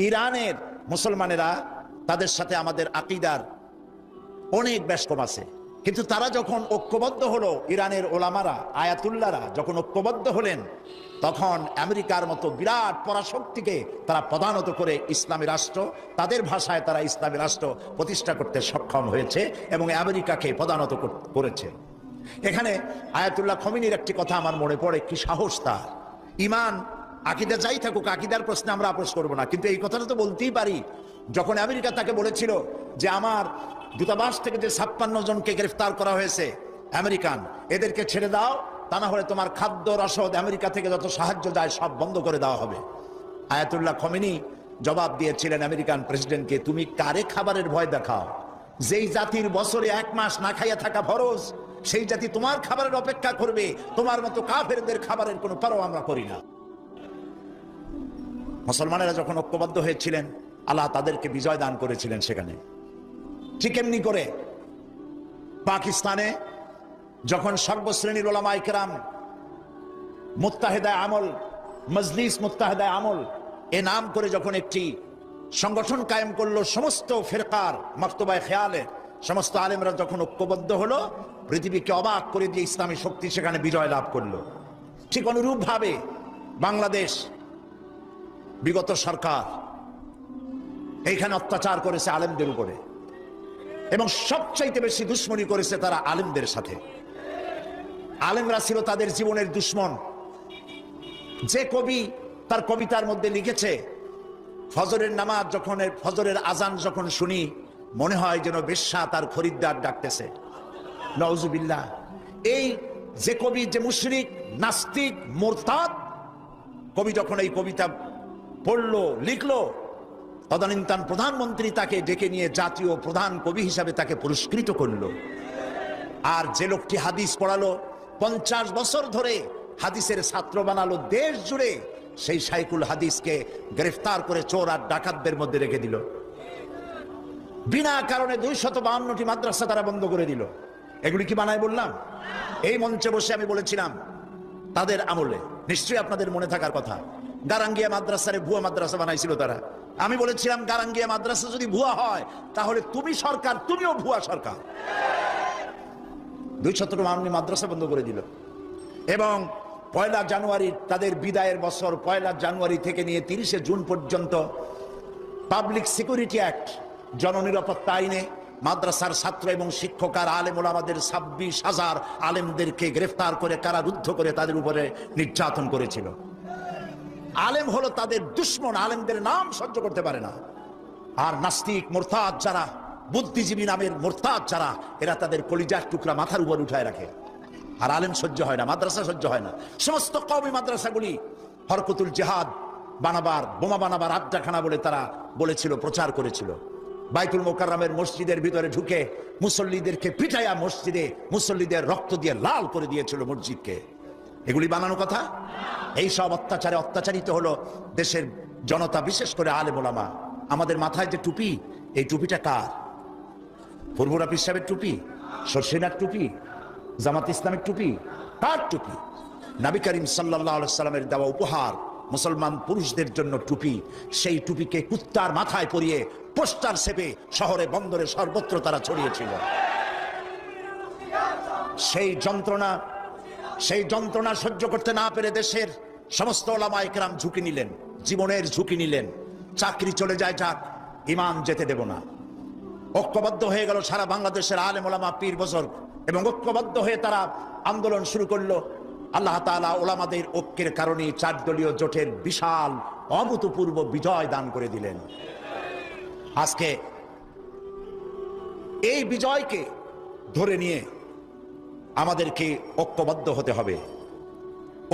ইরানের মুসলমানেরা তাদের সাথে আমাদের আকীদার অনেক বেশ কম আছে, কিন্তু তারা যখন ঐক্যবদ্ধ হলো, ইরানের ওলামারা আয়াতুল্লাহরা যখন ঐক্যবদ্ধ হলেন, তখন আমেরিকার মতো বিরাট পরাশক্তিকে তারা পদানত করে ইসলামী রাষ্ট্র, তাদের ভাষায় তারা ইসলামী রাষ্ট্র প্রতিষ্ঠা করতে সক্ষম হয়েছে এবং আমেরিকাকে পদানত করেছে। এখানে আয়াতুল্লাহ খমিনীর একটি কথা আমার মনে পড়ে, কি সাহস তার! ইমান আকীদা যাই থাকুক, আকীদার প্রশ্নে আমরা আপোষ করবো না, কিন্তু এই কথাটা তো বলতেই পারি। যখন আমেরিকা তাকে বলেছিল যে আমার দূতাবাস থেকে যে 56 জনকে গ্রেফতার করা হয়েছে আমেরিকান, এদেরকে ছেড়ে দাও, তা না হলে তোমার খাদ্য রসদ আমেরিকা থেকে যত সাহায্য যায় সব বন্ধ করে দেওয়া হবে। আয়াতুল্লাহ খমিনী জবাব দিয়েছিলেন আমেরিকান প্রেসিডেন্টকে, তুমি কারে খাবারের ভয় দেখাও? যেই জাতির বছরে 1 মাস না খাইয়া থাকা ফরজ, সেই জাতি তোমার খাবারের অপেক্ষা করবে? তোমার মতো কাফেরদের খাবারের কোনো পরোয়া আমরা করি না। মুসলমানেরা যখন ঐক্যবদ্ধ হয়েছিলেন, আল্লাহ তাদেরকে বিজয় দান করেছিলেন সেখানে। ঠিক এমনি করে পাকিস্তানে যখন সর্বশ্রেণীর ওলামায়ে কেরাম মুত্তাহিদা আমল, মজলিস মুত্তাহিদা আমল এ নাম করে যখন একটি সংগঠন কায়েম করলো, সমস্ত ফিরকার মাকতুবায়ে খেয়ালের সমস্ত আলেমরা যখন ঐক্যবদ্ধ হলো, পৃথিবীকে অবাক করে দিয়ে ইসলামী শক্তি সেখানে বিজয় লাভ করলো। ঠিক অনুরূপ ভাবে বাংলাদেশ বিগত সরকার এইখানে অত্যাচার করেছে আলেমদের উপরে, এবং সবচাইতে বেশি দুশ্মনী করেছে তারা আলেমদের সাথে। আলেমরা ছিল তাদের জীবনের দুশ্মন। যে কবি তার কবিতার মধ্যে লিখেছে, ফজরের নামাজ যখন, ফজরের আজান যখন শুনি, মনে হয় যেন বেশ্যা তার খরিদ্দার ডাকতেছে। নাউজুবিল্লাহ। এই যে কবি, যে মুশরিক, নাস্তিক, মুরতাদ কবি যখন এই কবিতা পড়লো, লিখলো, তদানীন্তন প্রধানমন্ত্রী তাকে ডেকে নিয়ে জাতীয় প্রধান কবি হিসাবে তাকে পুরস্কৃত করলো। আর যে লোকটি হাদিস পড়ালো, 50 বছর ধরে হাদিসের ছাত্র বানালো দেশ জুড়ে, সেই শাইখুল হাদিসকে গ্রেফতার করে চোর আর ডাকাতদের মধ্যে রেখে দিল। বিনা কারণে 252টি মাদ্রাসা তারা বন্ধ করে দিল। এগুলি কি বানায় বললাম? এই মঞ্চে বসে আমি বলেছিলাম তাদের আমলে, নিশ্চয়ই আপনাদের মনে থাকার কথা, গারাঙ্গিয়া মাদ্রাসারে ভুয়া মাদ্রাসা বানাইছিল তারা। আমি বলেছিলাম গারাঙ্গিয়া মাদ্রাসা যদি ভুয়া হয়, তাহলে তুমি সরকার, তুমিও ভুয়া সরকার। 252টি মাদ্রাসা বন্ধ করে দিল। এবং 1 জানুয়ারি তাদের বিদায়ের বছর, 1 জানুয়ারি থেকে নিয়ে 30 জুন পর্যন্ত পাবলিক সিকিউরিটি অ্যাক্ট, জননিরাপত্তা আইনে মাদ্রাসার ছাত্র এবং শিক্ষক আর আলেম ওলামাদের 26,000 আলেমদেরকে গ্রেফতার করে কারারুদ্ধ করে তাদের উপরে নির্যাতন করেছিল। আলেম হলো তাদের দুশ্মন, আলেমদের নাম সহ্য করতে পারে না। আর নাস্তিক, মুরতাদ যারা, বুদ্ধিজীবী নামের মুরতাদ যারা, এরা তাদের কলিজার টুকরা মাথার উপর উঠায় রাখে। আর আলেম সহ্য হয় না, মাদ্রাসা সহ্য হয় না। সমস্ত কওমি মাদ্রাসাগুলি হরকতুল জিহাদ বানাবার, বোমা বানাবার আড্ডাখানা বলে তারা বলেছিল, প্রচার করেছিল। বাইতুল মোকাররমের মসজিদের ভিতরে ঢুকে মুসল্লিদেরকে পিটাইয়া মসজিদে মুসল্লিদের রক্ত দিয়ে লাল করে দিয়েছিল মসজিদকে। এগুলি বানানো কথা? এই সব অত্যাচারে অত্যাচারিত হলো দেশের জনতা, বিশেষ করে আলেম ওলামা। আমাদের মাথায় যে টুপি, এই টুপিটা কার? ফুরফুরা পীর সাহেবের টুপি? শর্ষিনার টুপি? জামাত ইসলামের টুপি? কার টুপি? নবী করিম সাল্লাল্লাহু আলাইহি সাল্লামের দেওয়া উপহার মুসলমান পুরুষদের জন্য টুপি। সেই টুপিকে কুত্তার মাথায় পরিয়ে পোস্টার ছেপে শহরে বন্দরে সর্বত্র তারা ছড়িয়েছিল। সেই যন্ত্রণা সহ্য করতে না পেরে দেশের সমস্ত ওলামায়ে কেরাম ঝুঁকি নিলেন, জীবনের ঝুঁকি নিলেন। চাকরি চলে যায় যাক, ইমান যেতে দেব না। ঐক্যবদ্ধ হয়ে গেল সারা বাংলাদেশের আলেম ওলামা, পীর বুজুর্গ, এবং ঐক্যবদ্ধ হয়ে তারা আন্দোলন শুরু করলো। আল্লাহ তাআলা ওলামাদের ঐক্যের কারণে 4 দলীয় জোটের বিশাল অভূতপূর্ব বিজয় দান করে দিলেন। আজকে এই বিজয়কে ধরে নিয়ে আমাদেরকে ঐক্যবদ্ধ হতে হবে।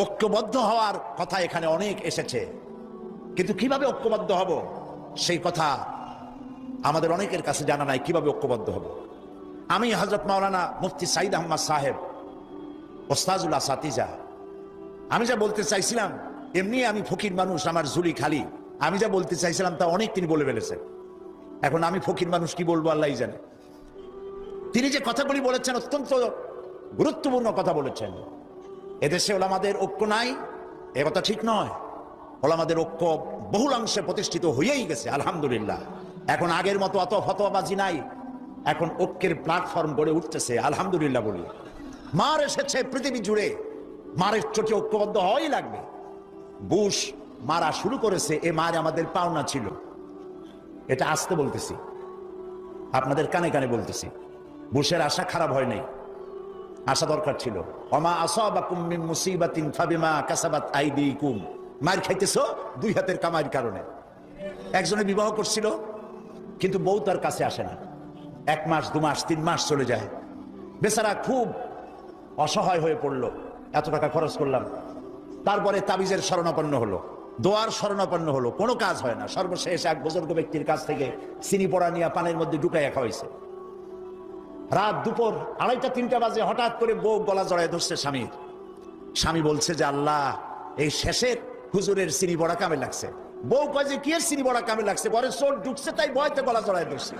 ঐক্যবদ্ধ হওয়ার কথা এখানে অনেক এসেছে, কিন্তু কিভাবে ঐক্যবদ্ধ হব সেই কথা আমাদের অনেকের কাছে জানা নাই। কিভাবে ঐক্যবদ্ধ হব? আমি হযরত মাওলানা মুফতি সাঈদ আহমদ সাহেব, ওস্তাজুল আসাতিজা, আমি যা বলতে চাইছিলাম, এমনি আমি ফকির মানুষ, আমার ঝুলি খালি, আমি যা বলতে চাইছিলাম তা অনেক তিনি বলে ফেলেছেন। এখন আমি ফকির মানুষ কি বলবো আল্লাহই জানে। তিনি যে কথাগুলি বলেছেন অত্যন্ত গুরুত্বপূর্ণ কথা বলেছেন। এদেশে ওলামাদের ঐক্য নাই, এ কথা ঠিক নয়। ওলামাদের ঐক্য বহুলাংশে প্রতিষ্ঠিত হয়েই গেছে আলহামদুলিল্লাহ। এখন আগের মতো অত ফতোয়াবাজি নাই, এখন ঐক্যের প্ল্যাটফর্ম গড়ে উঠতেছে আলহামদুলিল্লাহ বলি। মার এসেছে পৃথিবী জুড়ে, মারের চোখে ঐক্যবদ্ধ হওয়াই লাগবে। বুশ মারা শুরু করেছে, এ মার আমাদের পাওনা ছিল। এটা আসতে বলতেছি, আপনাদের কানে কানে বলতেছি। বুশের আশা খারাপ হয় নাই, আশা দরকার ছিল। ওমা আসাবাকুম মিন মুসিবাতিন ফাবিমা কাসাবাত আইদিকুম। মার খাইতেছো দুই হাতের কামাইয়ের কারণে। একজনে বিবাহ করছিল, কিন্তু বউ তার কাছে আসে না। 1 মাস 2 মাস 3 মাস চলে যায়, বেচারা খুব অসহায় হয়ে পড়লো। এত টাকা খরচ করলাম, তারপরে তাবিজের শরণাপন্ন হলো, দোয়ার শরণাপন্ন হলো, কোনো কাজ হয় না। সর্বশেষ এক বুজুর্গ ব্যক্তির কাছ থেকে চিনি পড়া নিয়ে পানির মধ্যে ঢুকাইয়া খাওয়াইছে। রাত দুপুর 2:30-3টা বাজে হঠাৎ করে বউ গলা জড়ায় ধরছে স্বামীর। স্বামী বলছে যে আল্লাহ, এই শেষের হুজুরের চিনি পড়া কামে লাগছে। বউ কয় যে কি এর চিনি পড়া কামে লাগছে? পরে চোর ঢুকছে, তাই ভয়তে গলা জড়ায় ধরছে।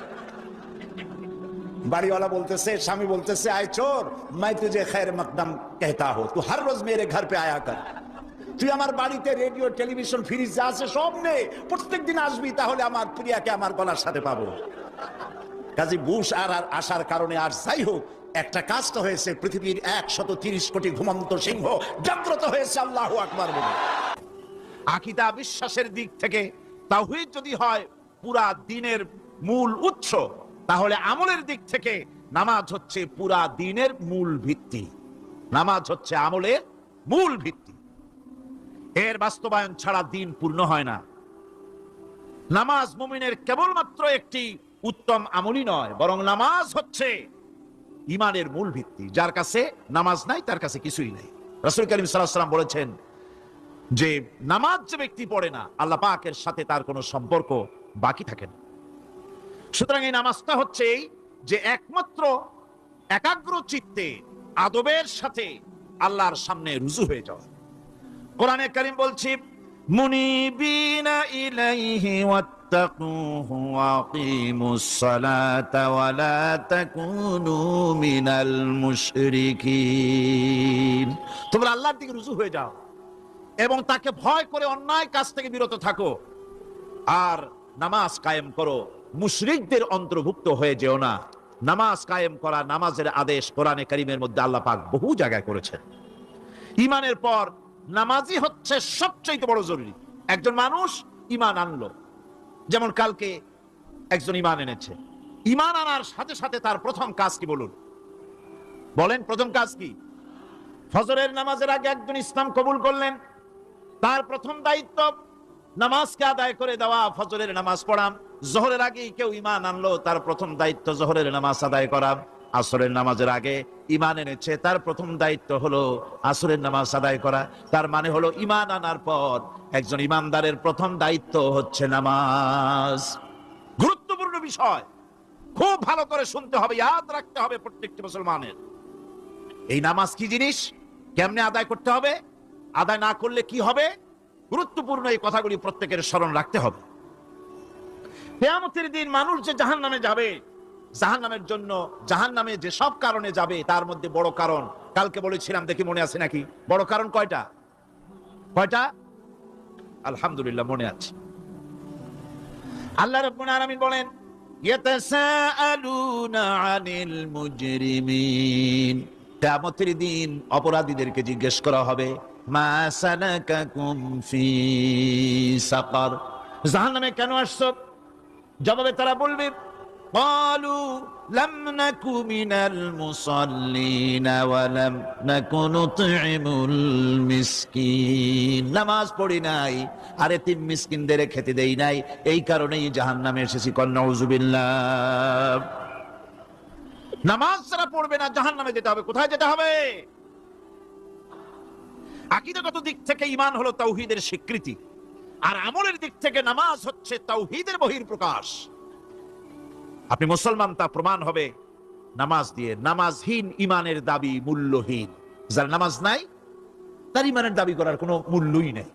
বাড়িওয়ালা বলতেছে, স্বামী বলতেছে, আয় চোর, मैं तुझे खैर मकदम कहता हूं, तू हर रोज मेरे घर पे आया कर। তুই আমার বাড়িতে রেডিও টেলিভিশন ফ্রিজ যা আছে সব নে, প্রত্যেকদিন আসবি, তাহলে আমার প্রিয়াকে আমার গলার সাথে পাবো। কাজী বুশ আর আসার কারণে আর যাই হোক, একটা কাজ তো হয়েছে, পৃথিবীর 130 কোটি ঘুমন্ত সিংহ জাগ্রত হয়েছে আল্লাহু আকবার বলে। আকীদা বিশ্বাসের দিক থেকে তাওহীদ যদি হয় পুরা দ্বীনের মূল উৎস, তাহলে আমলের দিক থেকে নামাজ হচ্ছে পুরা দ্বীনের মূল ভিত্তি। নামাজ হচ্ছে আমলের মূল ভিত্তি, এর বাস্তবায়ন ছাড়া দ্বীন পূর্ণ হয় না। নামাজ মুমিনের কেবলমাত্র একটি উত্তম আমলই নয়, বরং নামাজ হচ্ছে ঈমানের মূল ভিত্তি। যার কাছে নামাজ নাই তার কাছে কিছুই নাই। রাসূল কারীম সাল্লাল্লাহু আলাইহি ওয়াসাল্লাম বলেছেন যে নামাজ যে ব্যক্তি পড়ে না, আল্লাহ পাকের সাথে তার কোনো সম্পর্ক বাকি থাকে না। সুতরাং এই নামাজটা হচ্ছে যে একমাত্র একাগ্র চিত্তে আদবের সাথে আল্লাহর সামনে রুজু হয়ে যাওয়া। কোরআনে কারীম বলছে, মুনিবিনা ইলাইহি ওয়াত্তাকুহু ওয়া আকিমুস সালাতা ওয়া লা তাকুনু মিনাল মুশরিকিন। তোমরা আল্লাহর দিকে রুজু হয়ে যাও এবং তাকে ভয় করে অন্যায় কাজ থেকে বিরত থাকো, আর নামাজ কায়েম করো, মুশরিকদের অন্তর্ভুক্ত হয়ে যেও না। নামাজ কায়েম করা, নামাজের আদেশ কোরআনে কারীমের মধ্যে আল্লাহ পাক বহু জায়গায় করেছেন। ঈমানের পর নামাজই হচ্ছে সবচেয়ে বড় জরুরি। একজন মানুষ ঈমান আনলো, যেমন কালকে একজন ঈমান এনেছে, ঈমান আনার সাথে সাথে তার প্রথম কাজ কি বলুন? বলেন, প্রথম কাজ কি? ফজরের নামাজের আগে একজন ইসলাম কবুল করলেন, তার প্রথম দায়িত্ব নামাজকে আদায় করে দেওয়া, ফজরের নামাজ পড়া। জোহরের আগে কেউ ঈমান আনলো, তার প্রথম দায়িত্ব জোহরের নামাজ আদায় করা। আসরের নামাজের আগে ঈমান এনেছে, তার প্রথম দায়িত্ব হলো আসরের নামাজ আদায় করা। তার মানে হলো ঈমান আনার পর একজন ঈমানদারের প্রথম দায়িত্ব হচ্ছে নামাজ। গুরুত্বপূর্ণ বিষয়, খুব ভালো করে শুনতে হবে, ইয়াদ রাখতে হবে প্রত্যেকটি মুসলমানের। এই নামাজ কি জিনিস, কেমনে আদায় করতে হবে, আদায় না করলে কি হবে, গুরুত্বপূর্ণ এই কথাগুলি প্রত্যেকের স্মরণ রাখতে হবে। কিয়ামতের দিন মানুষ যে জাহান্নামে যাবে, জাহান্নামের জন্য, জাহান্নামে যে সব কারণে যাবে, তার মধ্যে বড় কারণ কালকে বলেছিলাম, দেখি মনে আছে নাকি? বড় কারণ কয়টা? কয়টা? আলহামদুলিল্লাহ মনে আছে। আল্লাহ রাব্বুল আলামিন বলেন, ইয়াতাসাআলুনা আনিল মুজরিমিন। কিয়ামতের দিন অপরাধীদেরকে জিজ্ঞেস করা হবে, মা সালাকাকুম ফি সাকার, জাহান্নামে কেন আসছো? জবাবে তারা বলবে, ক্বালু লাম নাকু মিনাল মুসাল্লিনা ওয়া লাম নাকু নুতঈমুল মিসকিন। নামাজ পড়ি নাই, আর এতিম মিসকিনদের খেতে দেই নাই, এই কারণেই জাহান্নামে এসেছি। নাউযুবিল্লাহ। নামাজ যারা পড়বে না, জাহান্নামে যেতে হবে। কোথায় যেতে হবে? আকীদাগত দিক থেকে ঈমান হলো তাওহীদের স্বীকৃতি, আর আমলের দিক থেকে নামাজ হচ্ছে তাওহীদের বহিঃপ্রকাশ। আপনি মুসলমান তা প্রমাণ হবে নামাজ দিয়ে। নামাজহীন ঈমানের দাবি মূল্যহীন। যার নামাজ নাই তার ঈমানের দাবি করার কোনো মূল্যই নেই।